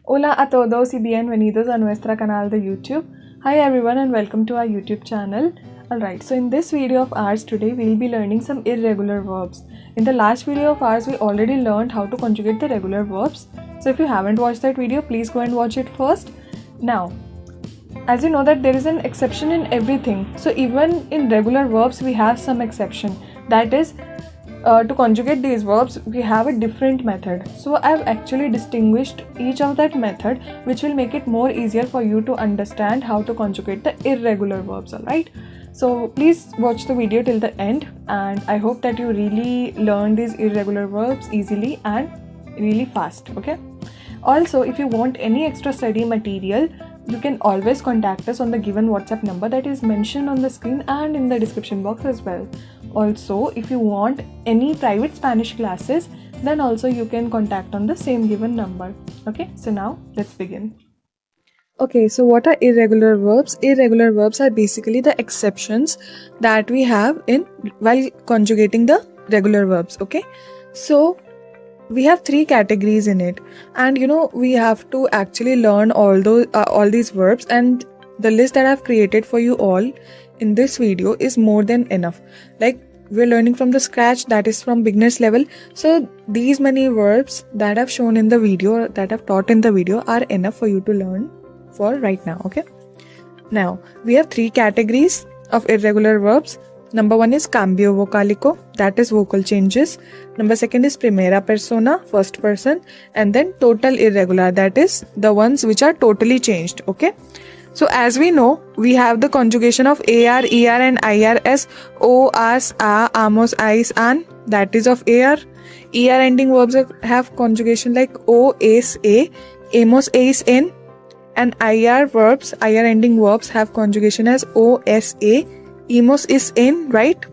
Hola a todos y bienvenidos a nuestro canal de YouTube. Hi everyone and welcome to our YouTube channel. Alright, so in this video of ours today we'll be learning some irregular verbs. In the last video of ours we already learned how to conjugate the regular verbs. So if you haven't watched that video, please go and watch it first. Now, as you know that there is an exception in everything. So even in regular verbs we have some exception. That is, to conjugate these verbs we have a different method. So I've actually distinguished each of that method, which will make it more easier for you to understand how to conjugate the irregular verbs. Alright, so please watch the video till the end, and I hope that you really learn these irregular verbs easily and really fast. Okay, also if you want any extra study material, you can always contact us on the given WhatsApp number that is mentioned on the screen and in the description box as well. Also, if you want any private Spanish classes, then also you can contact on the same given number. Okay, so now let's begin. Okay, so what are irregular verbs? Irregular verbs are basically the exceptions that we have in while conjugating the regular verbs. Okay, so we have three categories in it, and we have to actually learn all these verbs, and the list that I've created for you all in this video is more than enough. Like, we're learning from the scratch, that is from beginners level. So these many verbs that I've shown in the video, that I've taught in the video, are enough for you to learn for right now. Okay, now we have three categories of irregular verbs. Number one is cambio vocalico, that is vocal changes. Number second is primera persona, first person, and then total irregular, that is the ones which are totally changed. Okay, so as we know, we have the conjugation of AR, ER and IR as O, AS, A, AMOS, AIS, AN, that is of AR. ER ending verbs have conjugation like O, ACE, A, AMOS, AIS, N, and IR verbs, IR ending verbs have conjugation as O, S, A, EMOS is in, right?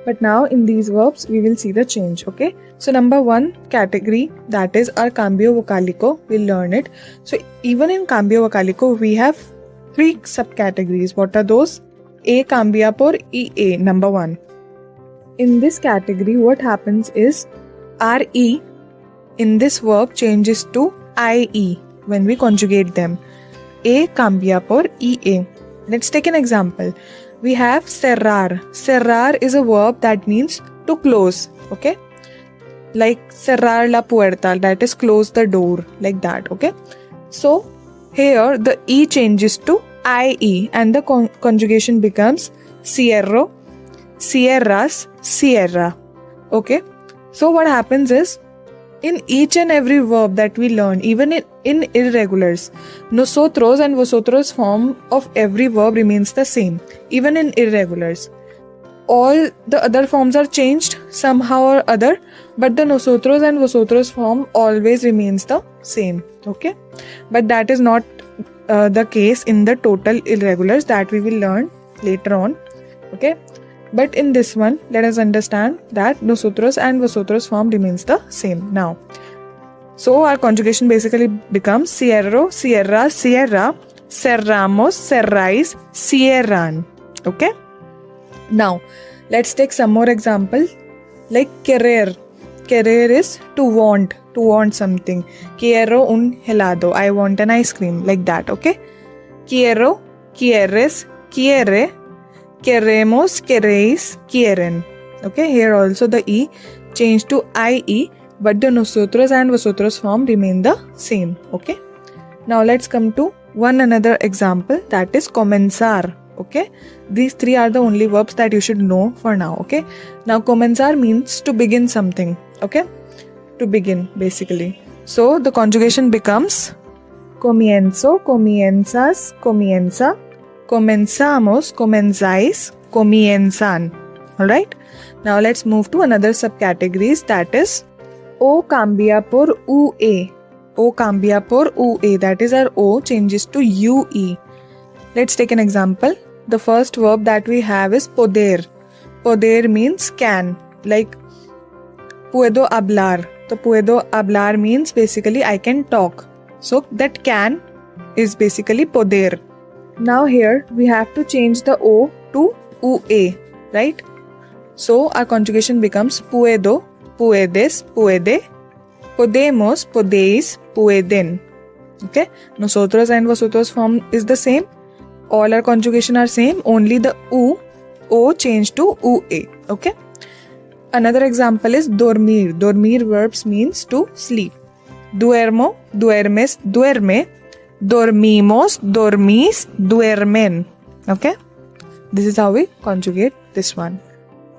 But now in these verbs we will see the change. Okay, so number one category, that is our cambio vocalico, we'll learn it. So even in cambio vocalico we have three subcategories. What are those? A cambia por EA, number one. In this category what happens is RE in this verb changes to IE when we conjugate them. A cambia por EA. Let's take an example. We have cerrar. Cerrar is a verb that means to close. Okay, like cerrar la puerta, that is close the door, like that. Okay, so here the E changes to IE and the conjugation becomes cierro, cierras, cierra. Okay, so what happens is, in each and every verb that we learn, even in irregulars, nosotros and vosotros form of every verb remains the same. Even in irregulars, all the other forms are changed somehow or other, but the nosotros and vosotros form always remains the same. Okay, but that is not the case in the total irregulars that we will learn later on. Okay, but in this one, let us understand that nosotros and vosotros form remains the same now. So our conjugation basically becomes cierro, cierra, cierra, cerramos, cerráis, cierran. Okay. Now let's take some more example, like querer. Querer is to want something. Quiero un helado, I want an ice cream, like that. Okay. Quiero, quieres, quiere, queremos, queréis, quieren. Okay, here also the E changed to IE, but the nosotros and vosotros form remain the same. Okay, now let's come to one another example, that is comenzar. Okay, these three are the only verbs that you should know for now. Okay, now comenzar means to begin something. Okay, to begin basically. So the conjugation becomes comienzo, comienzas, comienza, comenzamos, comenzáis, comienzan. Alright, now let's move to another subcategories, that is O cambia por UE. O cambia por UE, that is our O changes to UE. Let's take an example. The first verb that we have is poder. Poder means can, like puedo hablar. So puedo hablar means basically I can talk. So that can is basically poder. Now here we have to change the O to UE, right? So our conjugation becomes puedo, puedes, puede, podemos, podéis, pueden. Okay, nosotros and vosotros form is the same. All our conjugation are same. Only the o changed to ua. Okay. Another example is dormir. Dormir verbs means to sleep. Duermo, duermes, duerme. Dormimos, dormís, duermen. Okay. This is how we conjugate this one.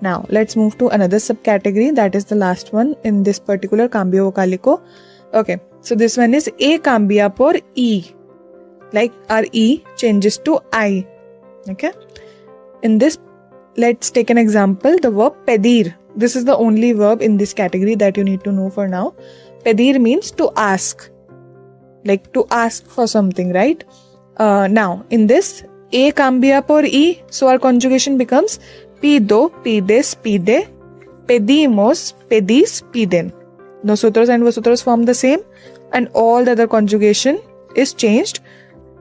Now, let's move to another subcategory. That is the last one in this particular cambio vocalico. Okay. So, this one is a cambia por e. Like our e changes to I. Okay. In this, let's take an example. The verb pedir. This is the only verb in this category that you need to know for now. Pedir means to ask. Like to ask for something, right? Now, in this, a cambia por e, so our conjugation becomes pido, pides, pide, pedimos, pedis, piden. Nosotros and vosotros form the same, and all the other conjugation is changed,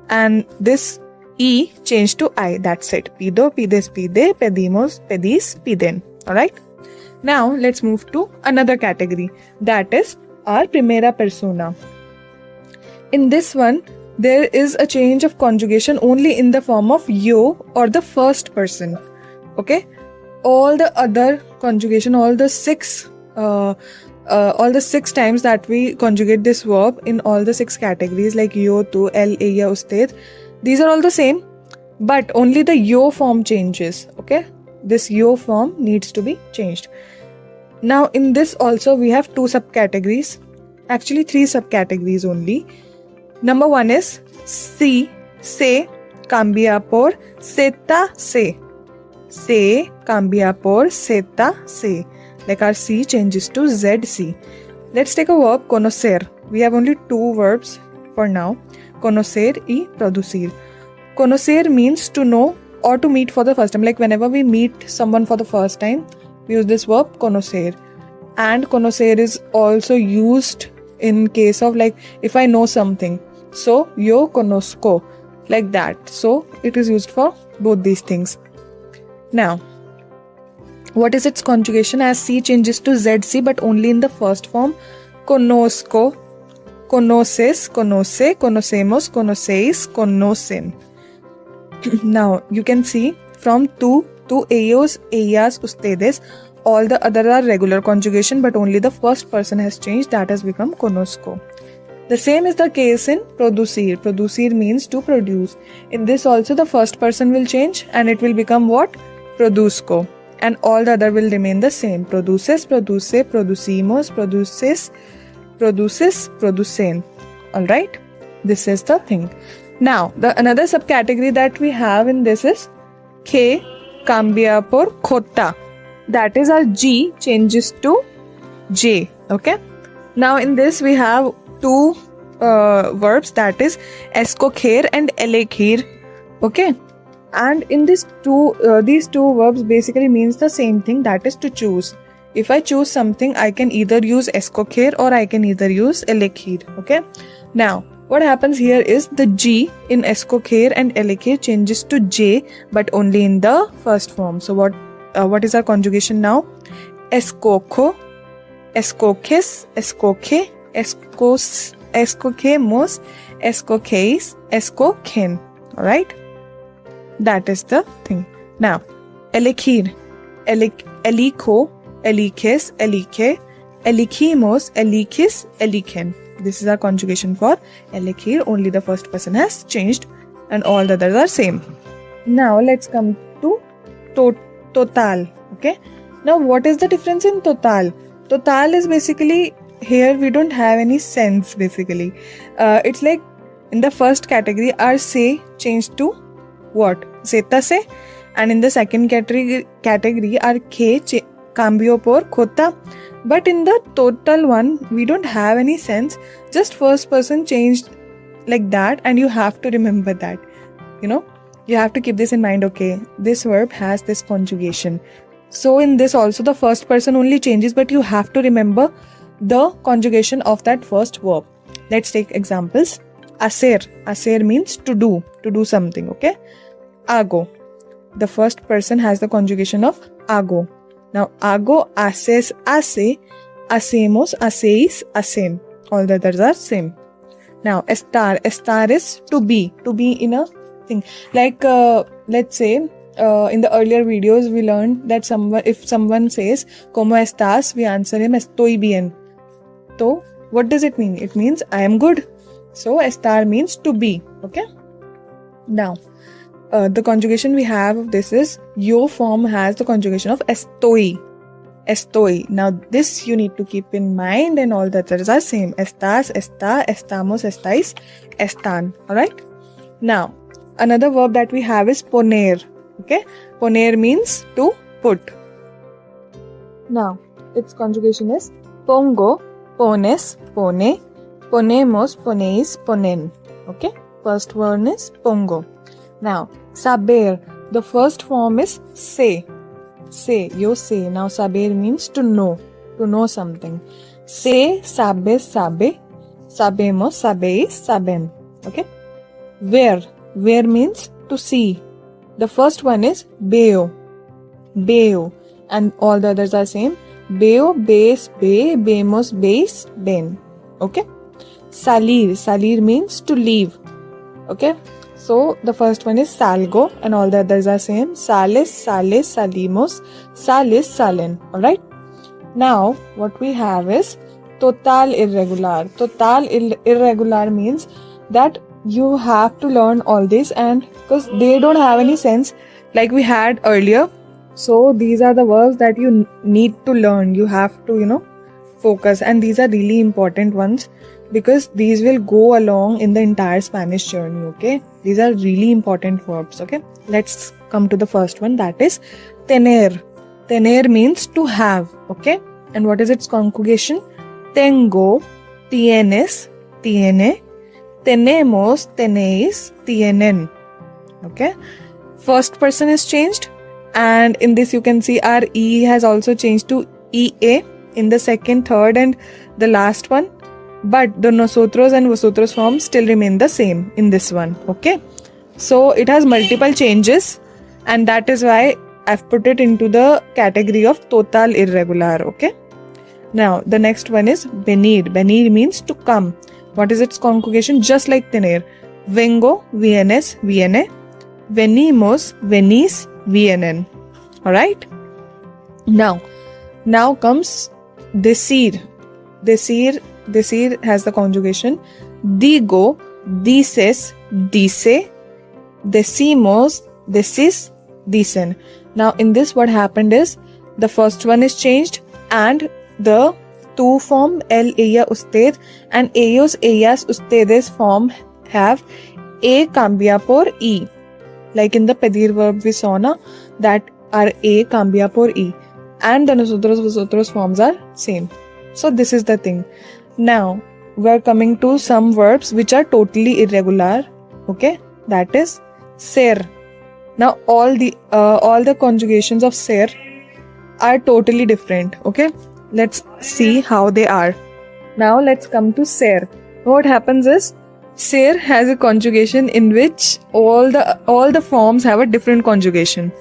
and this e changed to I. That's it. Pido, pides, pide, pedimos, pedis, piden. Alright? Now, let's move to another category. That is our primera persona. In this one, there is a change of conjugation only in the form of yo or the first person. Okay? All the other conjugation, all the six times that we conjugate this verb in all the 6 categories like yo, tu, el, ella, usted, these are all the same, but only the yo form changes. Okay? This yo form needs to be changed. Now, in this also we have 2 subcategories. Actually, 3 subcategories only. Number 1 is si, se, cambia por seta, se. Se cambia por seta, se. Like our C changes to ZC. Let's take a verb, conocer. We have only 2 verbs for now. Conocer y producir. Conocer means to know or to meet for the first time. Like whenever we meet someone for the first time, we use this verb, conocer. And conocer is also used in case of like if I know something. So, yo conozco. Like that. So, it is used for both these things. Now, what is its conjugation? As C changes to ZC but only in the first form. Conozco, conoces, conoce, conocemos, conocéis, conocen. Now, you can see from tú to ellos, ellas, ustedes, all the other are regular conjugation but only the first person has changed. That has become conozco. The same is the case in producir. Producir means to produce. In this also the first person will change and it will become what? Produzco. And all the other will remain the same. Produces, produce, producimos, produces, produces, producen. Alright? This is the thing. Now, the another subcategory that we have in this is que cambia por kota. That is our G changes to J. Okay? Now, in this we have 2 verbs, that is escoger and elegir. Okay, and in these two verbs basically means the same thing, that is to choose. If I choose something, I can either use escoger or I can either use elegir. Okay, now what happens here is the G in escoger and elegir changes to J but only in the first form. So what is our conjugation now? Escojo, escoges, escoge, escogemos, escogeis, escogen. Alright? That is the thing. Now, elegir, elijo, eliges, elige, eligimos, eligis, eligen. This is our conjugation for elegir. Only the first person has changed and all the others are same. Now, let's come to total. Okay? Now, what is the difference in total? Total is basically, here we don't have any sense basically. It's like in the first category our se changed to what? Zeta se. And in the second category our ke cambio por kota. But in the total one we don't have any sense. Just first person changed like that and you have to remember that. You know, you have to keep this in mind. Okay, this verb has this conjugation. So in this also the first person only changes but you have to remember the conjugation of that first verb. Let's take examples. Hacer. Hacer means to do something. Okay. Hago. The first person has the conjugation of hago. Now hago, haces, hace, hacemos, hacéis, hacen. All the others are same. Now, estar is to be in a thing. Like, let's say, in the earlier videos, we learned that if someone says, ¿Cómo estás? We answer him, estoy bien. So, what does it mean? It means, I am good. So, estar means to be. Okay? Now, the conjugation we have of this is, yo form has the conjugation of estoy. Estoy. Now, this you need to keep in mind, and all the others are same. Estás, está, estamos, estáis, están. Alright? Now, another verb that we have is poner. Okay? Poner means to put. Now, its conjugation is pongo, pones, pone, ponemos, ponéis, ponen. Okay? First one is pongo. Now, saber. The first form is say. Say, you say. Now, saber means to know something. Say, sabe, sabe, sabemos, sabéis, saben. Okay? Ver means to see. The first one is veo, and all the others are same. Veo, ves, ve, vemos, veis, ven. Okay? Salir means to leave. Okay? So, the first one is salgo, and all the others are same. Sales, sales, salimos, sales, salen. Alright? Now, what we have is total irregular. Total irregular means that you have to learn all this, and because they don't have any sense like we had earlier. So, these are the verbs that you need to learn. You have to, focus. And these are really important ones, because these will go along in the entire Spanish journey, okay? These are really important verbs, okay? Let's come to the first one, that is tener. Tener means to have, okay? And what is its conjugation? Tengo, tienes, tiene, tenemos, tenéis, tienen. Okay? First person is changed, and in this you can see our E has also changed to EA in the second, third, and the last one. But the nosotros and vosotros forms still remain the same in this one. Okay? So it has multiple changes, and that is why I've put it into the category of total irregular. Okay? Now the next one is venir. Venir means to come. What is its conjugation? Just like tener. Vengo, vienes, viene. Venimos, venís, vienen. Alright? Now comes decir. Decir has the conjugation digo, dices, dice, decimos, decís, dicen. Now in this what happened is the first one is changed, and the tú form el, ella, usted, and ellos, ellas, ustedes form have a cambia por e. Like in the pedir verb we saw na, that our a cambia por e, and the nosotros, vosotros forms are same. So this is the thing. Now we are coming to some verbs which are totally irregular. Okay, that is ser. Now all the conjugations of ser are totally different. Okay, let's see how they are. Now let's come to ser. What happens is ser has a conjugation in which all the forms have a different conjugation.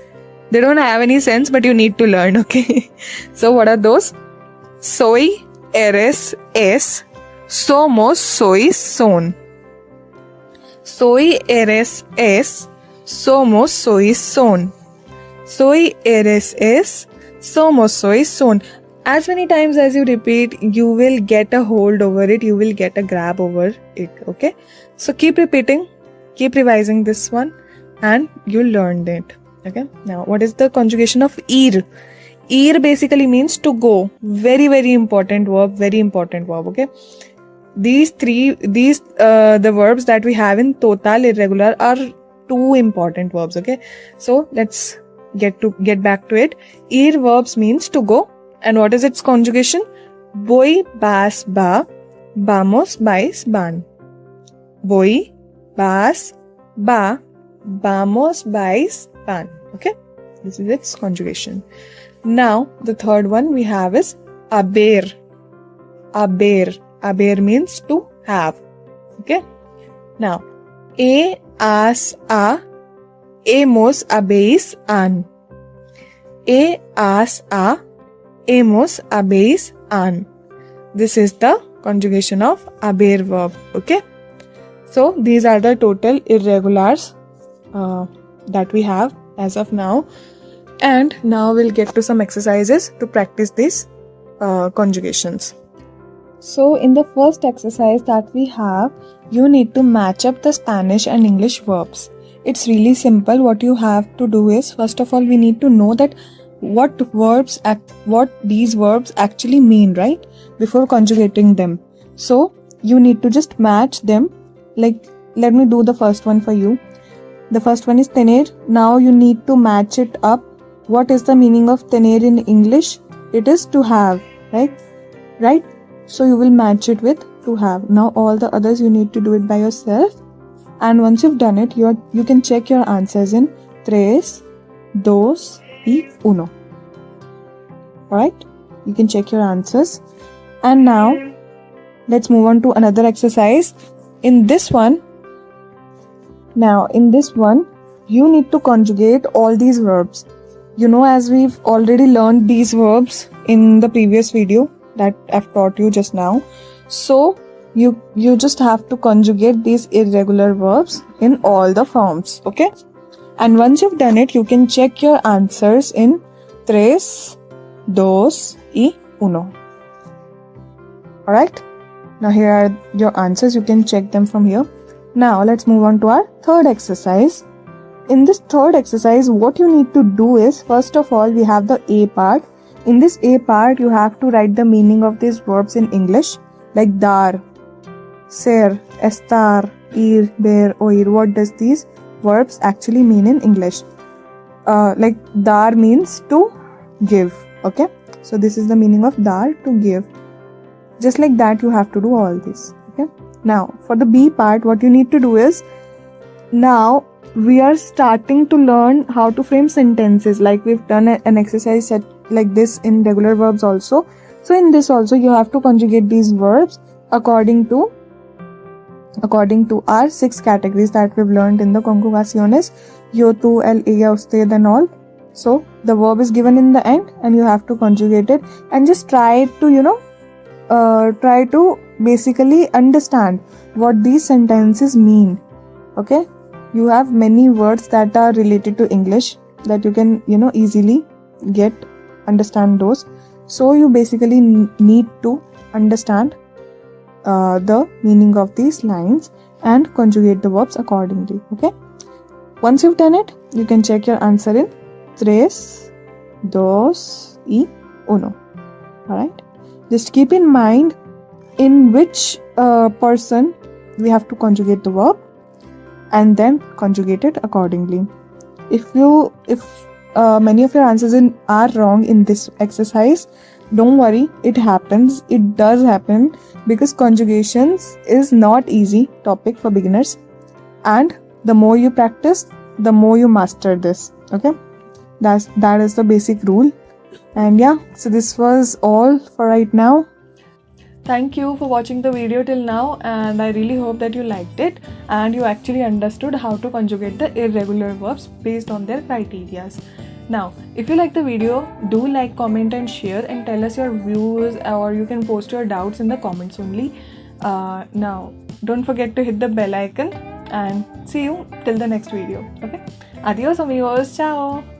They don't have any sense, but you need to learn. Okay, so what are those? Soy, eres, es, somos, sois, son. Soy, eres, es, somos, sois, son. Soy, eres, es, somos, sois, son. As many times as you repeat, you will get a hold over it, you will get a grab over it. Okay, so keep repeating, keep revising this one, and you'll learn it. Okay, now what is the conjugation of ir? Ir basically means to go. Very, very important verb. Very important verb. Okay. The verbs that we have in total irregular are two important verbs. Okay. So let's get back to it. Ir verbs means to go. And what is its conjugation? Voy, vas, va, vamos, vais, van. Voy, vas, va, vamos, vais, van. Okay. This is its conjugation. Now, the third one we have is haber. Haber means to have. Okay. Now, has, a, hemos, habéis, han. Has, a, hemos, habéis, han. This is the conjugation of haber verb. Okay. So these are the total irregulars that we have as of now. And now we'll get to some exercises to practice these conjugations. So in the first exercise that we have, you need to match up the Spanish and English verbs. It's really simple. What you have to do is, first of all, we need to know that what these verbs actually mean, right? Before conjugating them. So you need to just match them. Like, let me do the first one for you. The first one is tener. Now you need to match it up. What is the meaning of tener in English? It is to have, right? So you will match it with to have. Now all the others you need to do it by yourself. And once you've done it, you can check your answers in 3, 2 y 1. Alright? You can check your answers. And now let's move on to another exercise. In this one, you need to conjugate all these verbs. You know, as we've already learned these verbs in the previous video that I've taught you just now. So you just have to conjugate these irregular verbs in all the forms, okay? And once you've done it, you can check your answers in 3, 2 y 1. Alright? Now here are your answers. You can check them from here. Now let's move on to our third exercise. In this third exercise, what you need to do is, first of all, we have the A part. In this A part, you have to write the meaning of these verbs in English, like dar, ser, estar, ir, ver, oír. What does these verbs actually mean in English? Like dar means to give, okay? So this is the meaning of dar, to give. Just like that, you have to do all this, okay? Now, for the B part, what you need to do is, now we are starting to learn how to frame sentences. Like we've done an exercise set like this in regular verbs also. So in this also, you have to conjugate these verbs according to our 6 categories that we've learned in the Conjugaciones. Yo, tú, él, ella, usted and all. So the verb is given in the end and you have to conjugate it, and just try to basically understand what these sentences mean, okay? You have many words that are related to English that you can, easily understand those. So you basically need to understand the meaning of these lines and conjugate the verbs accordingly, okay? Once you've done it, you can check your answer in 3, 2 y 1. Alright? Just keep in mind in which person we have to conjugate the verb, and then conjugate it accordingly. If many of your answers are wrong in this exercise, don't worry, it happens. It does happen because conjugations is not easy topic for beginners, and the more you practice, the more you master this, okay? That is the basic rule. And yeah, so this was all for right now. Thank you for watching the video till now, and I really hope that you liked it and you actually understood how to conjugate the irregular verbs based on their criterias. Now, if you like the video, do like, comment and share, and tell us your views, or you can post your doubts in the comments only. Now, don't forget to hit the bell icon, and see you till the next video. Okay? Adios amigos, ciao!